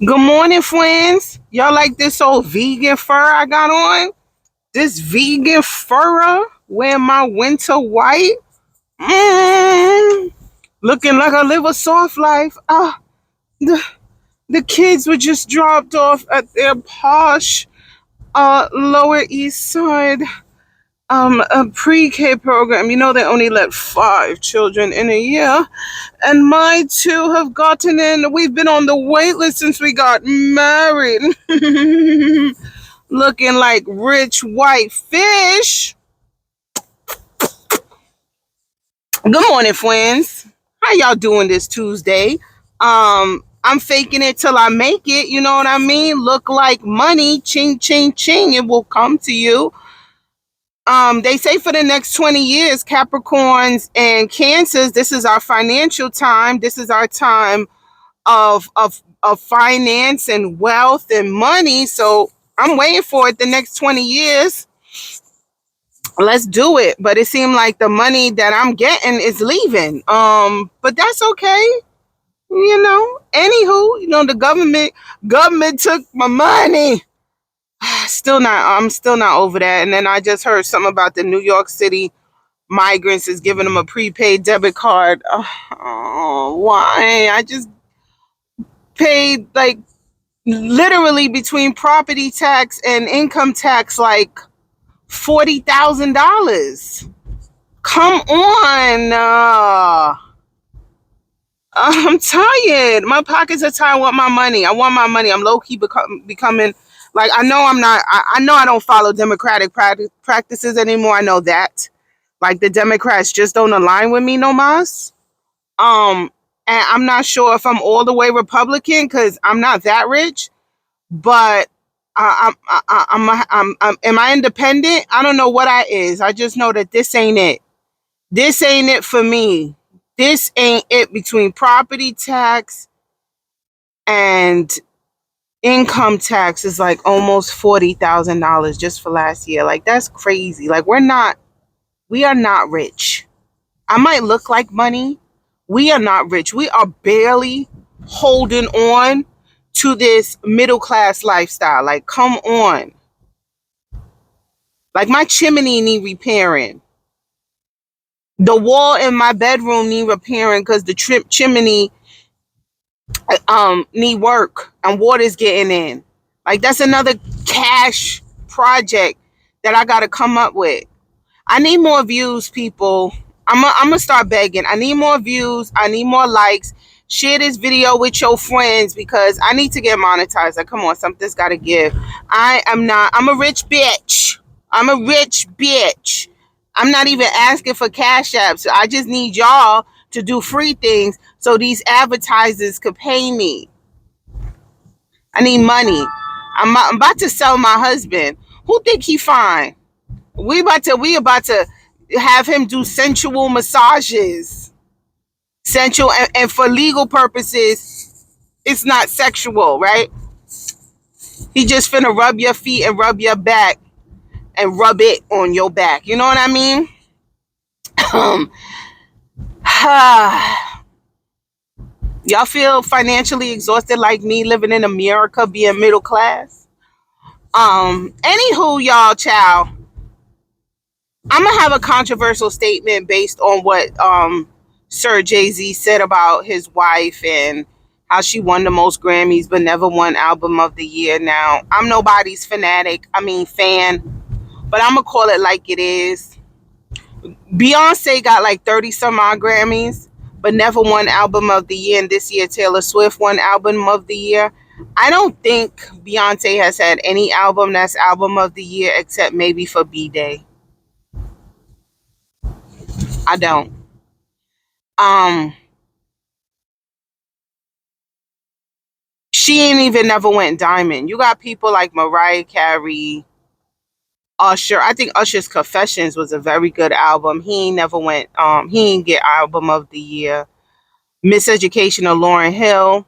Good morning, friends. Y'all like this old vegan fur I got on? This vegan fur wearing my winter white? Mm, looking like I live a soft life. The, the kids were just dropped off at their posh Lower East Side a pre-K program. You know they only let 5 children in a year, and my two have gotten in. We've been on the wait list since we got married. Looking like rich white fish. Good morning, friends. How y'all doing this Tuesday? I'm faking it till I make it. You know what I mean? Look like money, ching, ching, ching. It will come to you. They say for the next 20 years, Capricorns and Cancers, this is our financial time. This is our time of finance and wealth and money. So I'm waiting for it the next 20 years. Let's do it. But it seemed like the money that I'm getting is leaving. But that's okay. Anywho, the government took my money. I'm still not over that. And then I just heard something about the New York City migrants is giving them a prepaid debit card. Oh, why? I just paid like literally between property tax and income tax like $40,000. Come on. I'm tired. My pockets are tired. I want my money. I want my money. I'm low key becoming like I know I'm not. I know I don't follow democratic practices anymore. I know that. Like the Democrats just don't align with me no mas. And I'm not sure if I'm all the way Republican because I'm not that rich. But am I independent? I don't know what I is. I just know that this ain't it. This ain't it for me. This ain't it between property tax and income tax is like almost $40,000 just for last year. Like that's crazy. Like we are not rich. I might look like money. We are not rich. We are barely holding on to this middle class lifestyle. Like come on. Like my chimney need repairing. The wall in my bedroom need repairing because the chimney need work and water's getting in. Like that's another cash project that I gotta come up with. I need more views, people. I'm gonna start begging. I need more views. I need more likes. Share this video with your friends because I need to get monetized. Like, come on, something's gotta give. I'm a rich bitch. I'm a rich bitch. I'm not even asking for cash apps. I just need y'all to do free things so these advertisers could pay me. I need money. I'm about to sell my husband. Who think he fine? We about to have him do sensual massages. Sensual and for legal purposes, it's not sexual, right? He just finna rub your feet and rub your back and rub it on your back. You know what I mean? Y'all feel financially exhausted like me living in America being middle class? Anywho, y'all, child. I'm gonna have a controversial statement based on what Sir Jay-Z said about his wife and how she won the most Grammys but never won album of the year. Now, I'm nobody's fan, but I'm gonna call it like it is. Beyonce got like 30 some odd Grammys but never won album of the year, and this year Taylor Swift won album of the year. I don't think Beyonce has had any album that's album of the year except maybe for B-Day. I don't. Um she ain't even never went diamond. You got people like Mariah Carey, Usher. I think Usher's Confessions was a very good album. He ain't get album of the year. Miseducation of Lauryn Hill,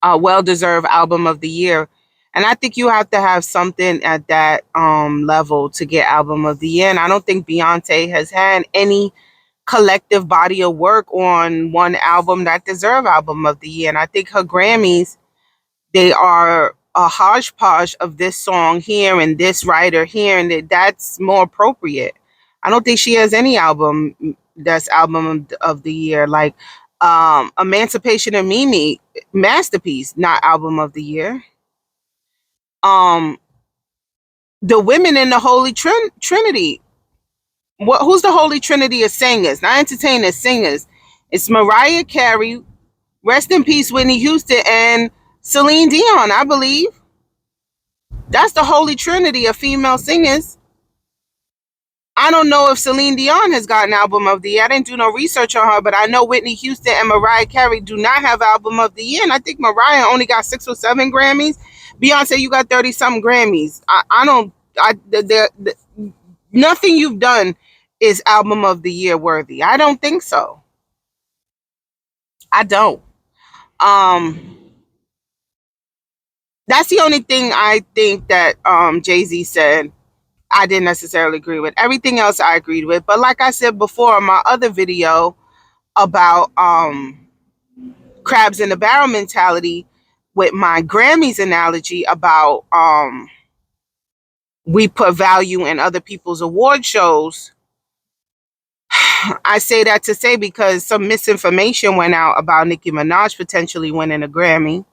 well deserved album of the year. And I think you have to have something at that level to get album of the year. And I don't think Beyonce has had any collective body of work on one album that deserve album of the year. And I think her Grammys They are a hodgepodge of this song here and this writer here, and that's more appropriate. I don't think she has any album that's album of the year. Like Emancipation of Mimi, masterpiece, not album of the year. Um, the women in the Holy Trinity. Who's the Holy Trinity of singers? Not entertainers, singers. It's Mariah Carey, rest in peace, Whitney Houston, and Celine Dion, I believe. That's the Holy Trinity of female singers. I don't know if Celine Dion has got an album of the year. I didn't do no research on her, but I know Whitney Houston and Mariah Carey do not have album of the year. And I think Mariah only got 6 or 7 Grammys. Beyonce, you got 30 something Grammys. I don't, nothing you've done is album of the year worthy. I don't think so. I don't. Um, that's the only thing I think that Jay-Z said I didn't necessarily agree with. Everything else I agreed with. But like I said before in my other video about crabs in the barrel mentality, with my Grammys analogy about we put value in other people's award shows, I say that to say because some misinformation went out about Nicki Minaj potentially winning a Grammy.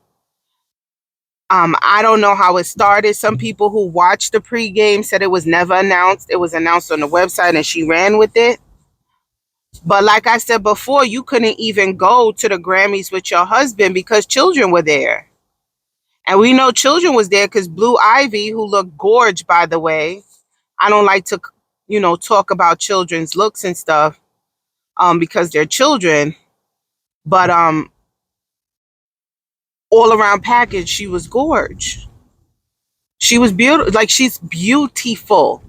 I don't know how it started. Some people who watched the pregame said it was never announced. It was announced on the website and she ran with it. But like I said before, you couldn't even go to the Grammys with your husband because children were there. And we know children was there because Blue Ivy, who looked gorge, by the way. I don't like to, talk about children's looks and stuff because they're children. But all around package, she was gorge. She was beautiful. Like, she's beautiful.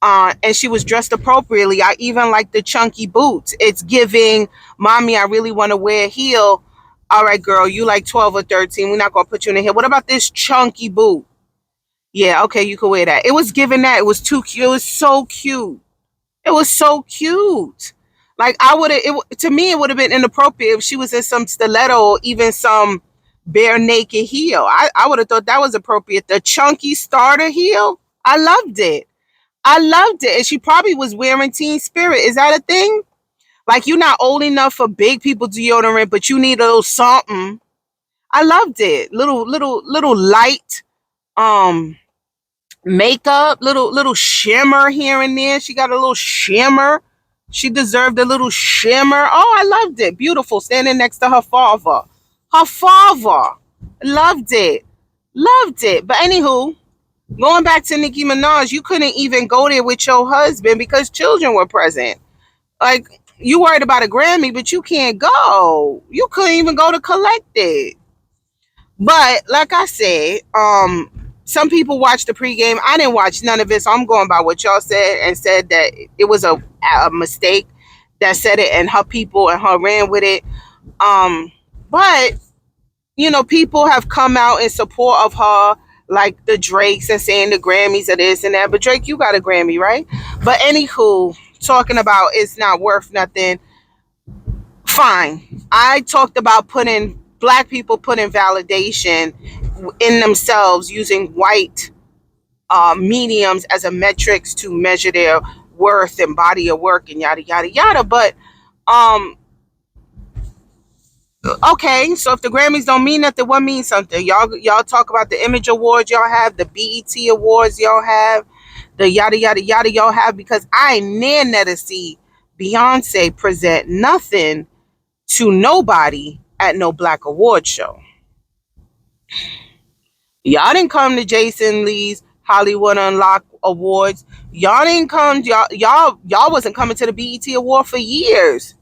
And she was dressed appropriately. I even like the chunky boots. It's giving, mommy, I really want to wear a heel. All right, girl, you like 12 or 13. We're not going to put you in a heel. What about this chunky boot? Yeah, okay, you can wear that. It was giving that. It was too cute. It was so cute. It was so cute. Like, to me, it would have been inappropriate if she was in some stiletto or even some bare naked heel. I would have thought that was appropriate. The chunky starter heel, I loved it. I loved it. And she probably was wearing Teen Spirit. Is that a thing? Like, you're not old enough for big people deodorant, but you need a little something. I loved it. Little light makeup, little shimmer here and there. She got a little shimmer. She deserved a little shimmer. Oh, I loved it. Beautiful. Standing next to her father. Her father. Loved it. Loved it. But anywho, going back to Nicki Minaj, you couldn't even go there with your husband because children were present. Like, you worried about a Grammy, but you can't go. You couldn't even go to collect it. But like I said, some people watched the pregame. I didn't watch none of it, so I'm going by what y'all said and said that it was a mistake that said it, and her people and her ran with it. But people have come out in support of her, like the Drakes, and saying the Grammys are this and that. But Drake, you got a Grammy, right? But anywho, talking about it's not worth nothing. Fine. I talked about black people putting validation in themselves using white mediums as a metrics to measure their worth and body of work and yada yada yada. But okay, so if the Grammys don't mean nothing, what means something? Y'all talk about the Image Awards y'all have, the BET Awards y'all have, the yada yada yada y'all have, because I ain't never see Beyonce present nothing to nobody at no black award show. Y'all didn't come to Jason Lee's Hollywood Unlocked Awards. Y'all didn't come. Y'all wasn't coming to the BET Award for years.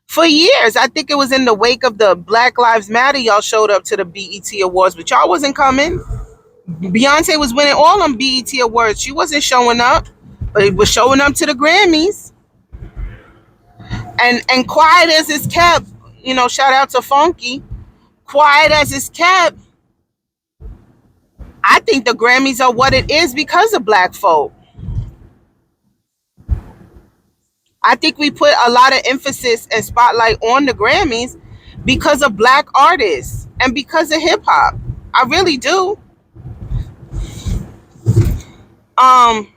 For years. I think it was in the wake of the Black Lives Matter y'all showed up to the BET Awards, but y'all wasn't coming. Beyonce was winning all them BET Awards. She wasn't showing up, but it was showing up to the Grammys. And quiet as it's kept, shout out to Funky. Quiet as it's kept, I think the Grammys are what it is because of black folk. I think we put a lot of emphasis and spotlight on the Grammys because of black artists and because of hip hop. I really do. Um,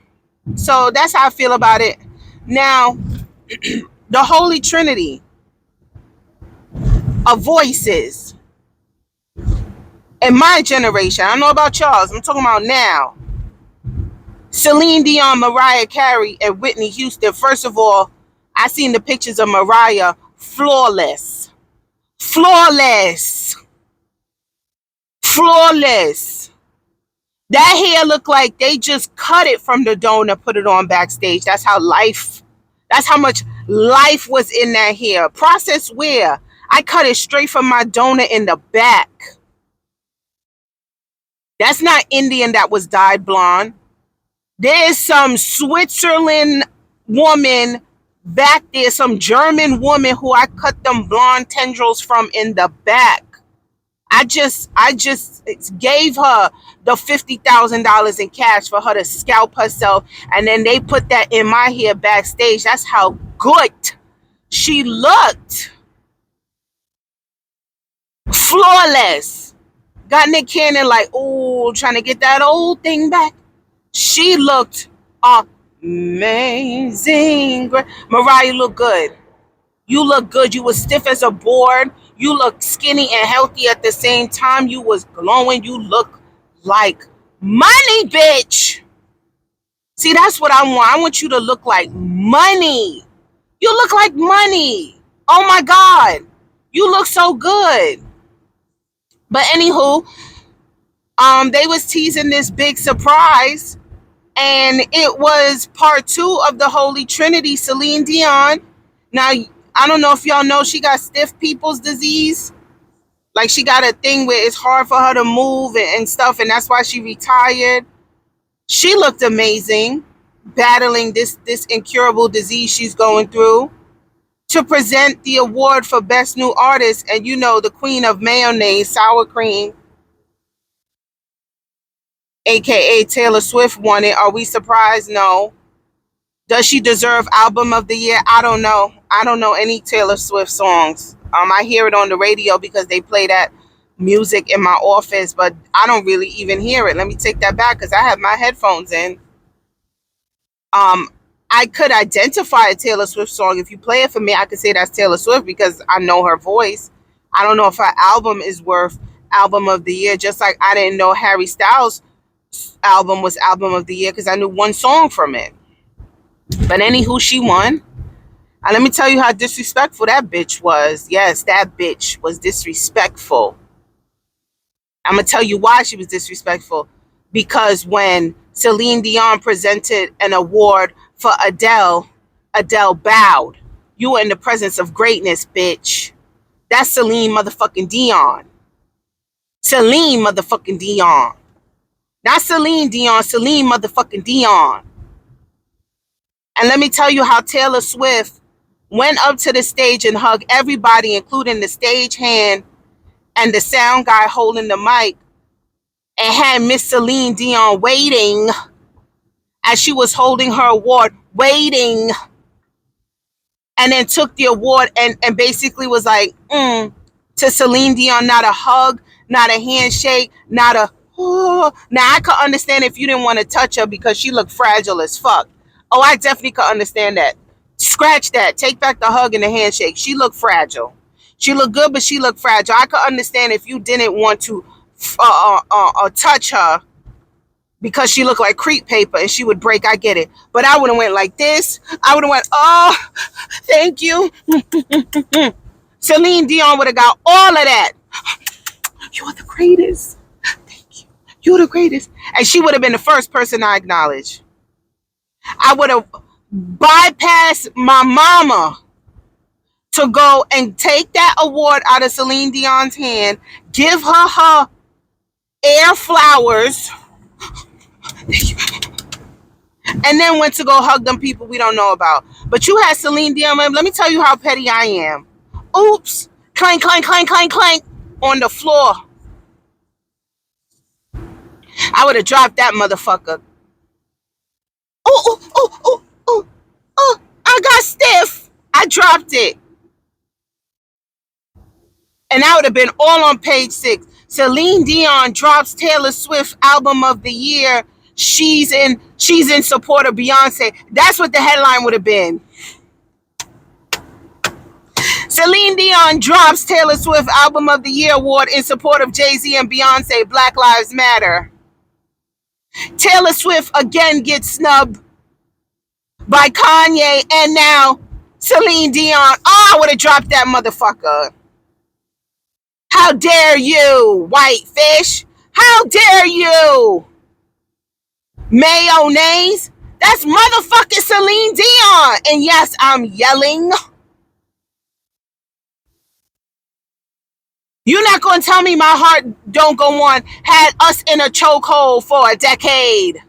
so that's how I feel about it. Now, the Holy Trinity of voices in my generation. I don't know about y'all's. I'm talking about now. Celine Dion, Mariah Carey, and Whitney Houston. First of all, I seen the pictures of Mariah, flawless, flawless, flawless. That hair looked like they just cut it from the donor, put it on backstage. That's how life. That's how much life was in that hair. Process wear. I cut it straight from my donor in the back. That's not Indian that was dyed blonde. There's some Switzerland woman back there, some German woman who I cut them blonde tendrils from in the back. I just gave her the $50,000 in cash for her to scalp herself, and then they put that in my hair backstage. That's how good she looked. Flawless. Got Nick Cannon like, oh, trying to get that old thing back. She looked amazing. Mariah looked good. You look good. You was stiff as a board. You look skinny and healthy at the same time. You was glowing. You look like money, bitch. See, that's what I want. I want you to look like money. You look like money. Oh my God. You look so good. But anywho, they was teasing this big surprise, and it was part 2 of the Holy Trinity, Celine Dion. Now, I don't know if y'all know she got stiff people's disease. Like, she got a thing where it's hard for her to move and stuff, and that's why she retired. She looked amazing, battling this incurable disease she's going through, to present the award for Best New Artist. And you know, the queen of mayonnaise, sour cream, aka Taylor Swift, won it. Are we surprised? No. Does she deserve Album of the Year? I don't know. I don't know any Taylor Swift songs. I hear it on the radio because they play that music in my office, but I don't really even hear it. Let me take that back because I have my headphones in. I could identify a Taylor Swift song. If you play it for me, I could say that's Taylor Swift because I know her voice. I don't know if her album is worth Album of the Year, just like I didn't know Harry Styles' album was Album of the Year because I knew one song from it. But anywho, she won. And let me tell you how disrespectful that bitch was. Yes, that bitch was disrespectful. I'm going to tell you why she was disrespectful. Because when Celine Dion presented an award for Adele, Adele bowed. You were in the presence of greatness, bitch. That's Celine motherfucking Dion. Celine motherfucking Dion. Not Celine Dion, Celine motherfucking Dion. And let me tell you how Taylor Swift went up to the stage and hugged everybody, including the stage hand and the sound guy holding the mic, and had Miss Celine Dion waiting as she was holding her award, waiting, and then took the award and basically was like, to Celine Dion, not a hug, not a handshake, not a, oh. Now, I could understand if you didn't want to touch her because she looked fragile as fuck. Oh, I definitely could understand that. Scratch that. Take back the hug and the handshake. She looked fragile. She looked good, but she looked fragile. I could understand if you didn't want to touch her because she looked like crepe paper and she would break. I get it. But I would have went like this. I would have went, oh, thank you. Celine Dion would have got all of that. You are the greatest. Thank you. You're the greatest. And she would have been the first person I acknowledge. I would have bypassed my mama to go and take that award out of Celine Dion's hand, give her air flowers, and then went to go hug them people we don't know about. But you had Celine Dion. Let me tell you how petty I am. Oops. Clank, clank, clank, clank, clank on the floor. I would have dropped that motherfucker. Oh, I got stiff. I dropped it. And that would have been all on page 6. Celine Dion drops Taylor Swift album of the year. She's in support of Beyonce. That's what the headline would have been. Celine Dion drops Taylor Swift album of the year award in support of Jay-Z and Beyonce. Black Lives Matter. Taylor Swift again gets snubbed by Kanye and now Celine Dion. Oh, I would have dropped that motherfucker. How dare you, white fish? How dare you? Mayonnaise? That's motherfucking Celine Dion. And yes, I'm yelling. You're not going to tell me my heart don't go on had us in a chokehold for a decade.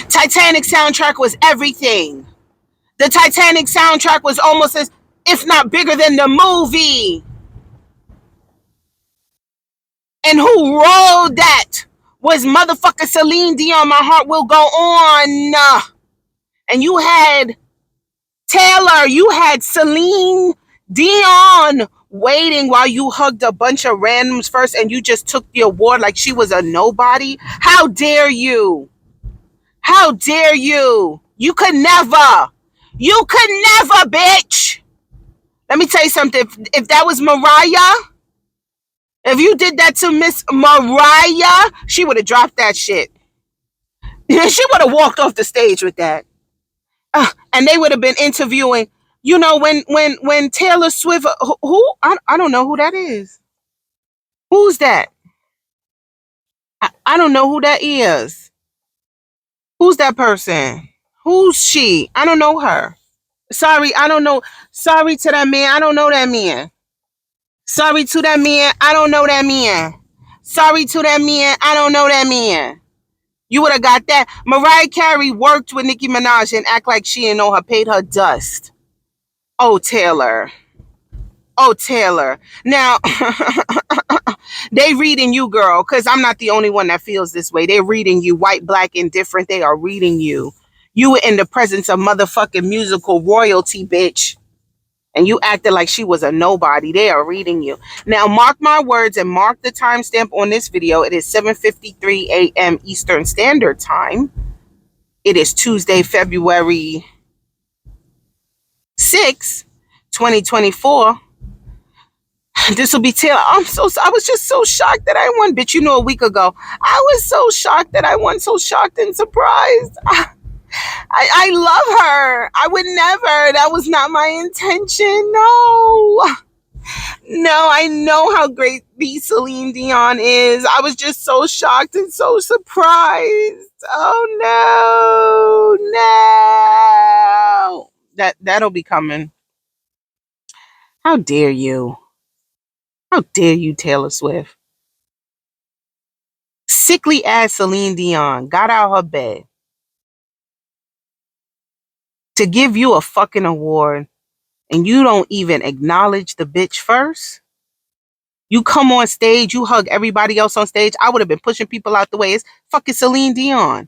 Titanic soundtrack was everything. The Titanic soundtrack was almost as, if not bigger than the movie. And who wrote that was motherfucker Celine Dion. My heart will go on. And you had Taylor, you had Celine Dion waiting while you hugged a bunch of randoms first and you just took the award like she was a nobody. How dare you? How dare you? You could never. You could never, bitch. Let me tell you something. If that was Mariah, if you did that to Miss Mariah, she would have dropped that shit. She would have walked off the stage with that. And they would have been interviewing. You know, when Taylor Swift, who I don't know who that is. Who's that? I don't know who that is. Who's that person? Who's she? I don't know her. Sorry, I don't know. Sorry to that man. I don't know that man. Sorry to that man. I don't know that man. Sorry to that man. I don't know that man. You would have got that. Mariah Carey worked with Nicki Minaj and act like she didn't know her, paid her dust. Oh, Taylor. Oh, Taylor. Now, they reading you, girl, because I'm not the only one that feels this way. They're reading you, white, black, indifferent. They are reading you. You were in the presence of motherfucking musical royalty, bitch. And you acted like she was a nobody. They are reading you. Now, mark my words and mark the timestamp on this video. It is 7:53 a.m. Eastern Standard Time. It is Tuesday, February 6, 2024. This will be Taylor. I was just so shocked that I won. Bitch, you know, a week ago, I was so shocked that I won. So shocked and surprised. I love her. I would never. That was not my intention. No, I know how great the Celine Dion is. I was just so shocked and so surprised. Oh no. That'll be coming. How dare you? How dare you, Taylor Swift? Sickly ass Celine Dion got out her bed to give you a fucking award and you don't even acknowledge the bitch first? You come on stage, you hug everybody else on stage. I would have been pushing people out the way. It's fucking Celine Dion.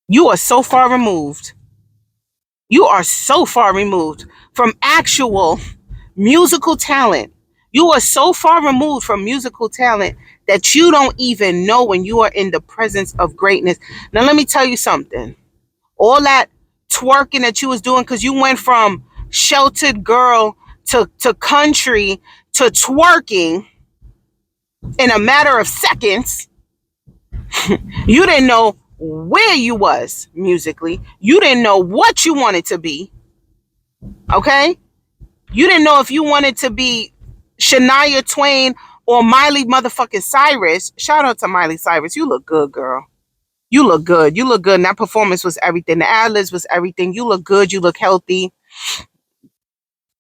You are so far removed. You are so far removed from actual musical talent. You are so far removed from musical talent that you don't even know when you are in the presence of greatness. Now, let me tell you something. All that twerking that you was doing, because you went from sheltered girl to country to twerking in a matter of seconds. You didn't know where you was musically. You didn't know what you wanted to be. Okay? You didn't know if you wanted to be Shania Twain or Miley motherfucking Cyrus. Shout out to Miley Cyrus. You look good, girl. You look good. You look good. And that performance was everything. The ad-libs was everything. You look good. You look healthy.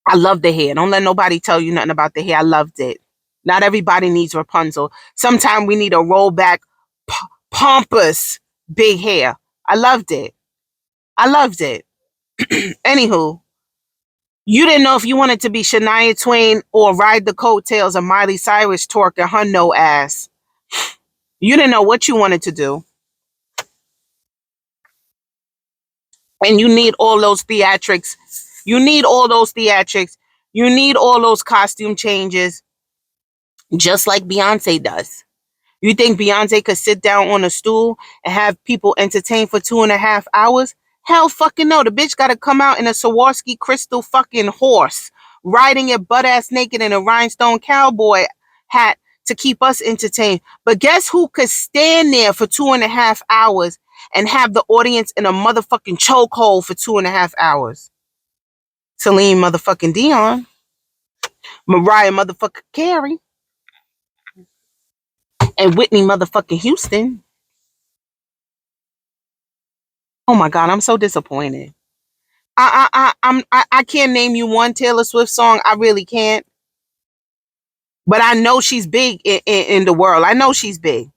I love the hair. Don't let nobody tell you nothing about the hair. I loved it. Not everybody needs Rapunzel. Sometimes we need a rollback, pompous, big hair. I loved it. I loved it. Anywho, you didn't know if you wanted to be Shania Twain or ride the coattails of Miley Cyrus twerking her no ass. You didn't know what you wanted to do. And you need all those theatrics. You need all those theatrics. You need all those costume changes, just like Beyonce does. You think Beyonce could sit down on a stool and have people entertained for 2.5 hours? Hell fucking no. The bitch gotta come out in a Swarovski crystal fucking horse, riding it butt ass naked in a rhinestone cowboy hat to keep us entertained. But guess who could stand there for 2.5 hours and have the audience in a motherfucking chokehold for 2.5 hours? Celine motherfucking Dion. Mariah motherfucking Carey. And Whitney motherfucking Houston. Oh my God, I'm so disappointed. I can't name you one Taylor Swift song. I really can't. But I know she's big in the world. I know she's big.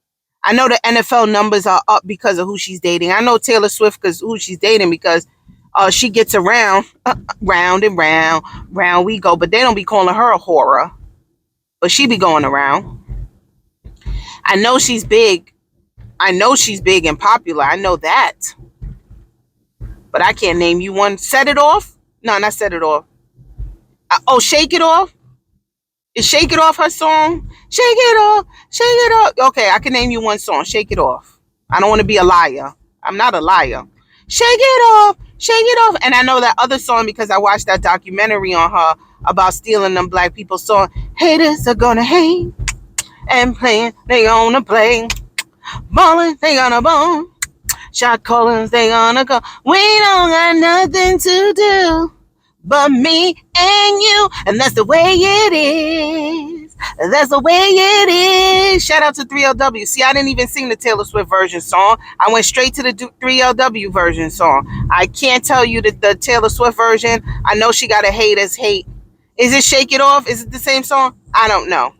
I know the NFL numbers are up because of who she's dating. I know Taylor Swift because who she's dating because she gets around, round and round, round we go. But they don't be calling her a horror. But she be going around. I know she's big. I know she's big and popular. I know that. But I can't name you one. Set It Off? No, not Set It Off. Shake It Off? Is Shake It Off her song? Shake it off, shake it off. Okay, I can name you one song. Shake It Off. I don't want to be a liar. I'm not a liar. Shake it off, shake it off. And I know that other song because I watched that documentary on her about stealing them black people's song. Haters are gonna hate and playing, they gonna play. Ballin', they gonna ball. Shot callers, they gonna go. We don't got nothing to do but me and you. And that's the way it is. That's the way it is. Shout out to 3LW. See, I didn't even sing the Taylor Swift version song. I went straight to the 3LW version song. I can't tell you the Taylor Swift version. I know she got a haters hate. Is it Shake It Off? Is it the same song? I don't know.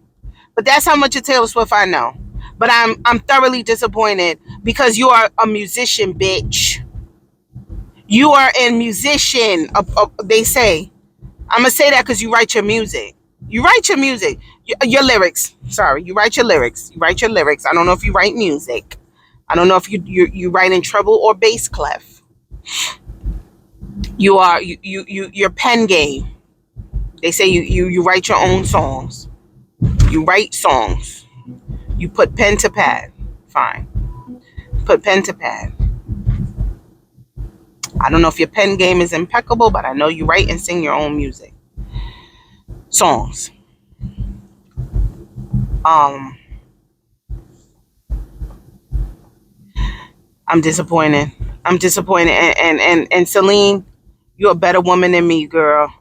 But that's how much of Taylor Swift I know. But I'm thoroughly disappointed because you are a musician, bitch. You are a musician. They say. I'm gonna say that because you write your music. You write your music. Your lyrics. Sorry, you write your lyrics. You write your lyrics. I don't know if you write music. I don't know if you write in treble or bass clef. Your pen game. They say you write your own songs. You write songs. You put pen to pad. Fine. Put pen to pad. I don't know if your pen game is impeccable, but I know you write and sing your own music. Songs. I'm disappointed. I'm disappointed. And Celine, you're a better woman than me, girl.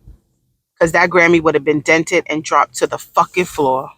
Because that Grammy would have been dented and dropped to the fucking floor.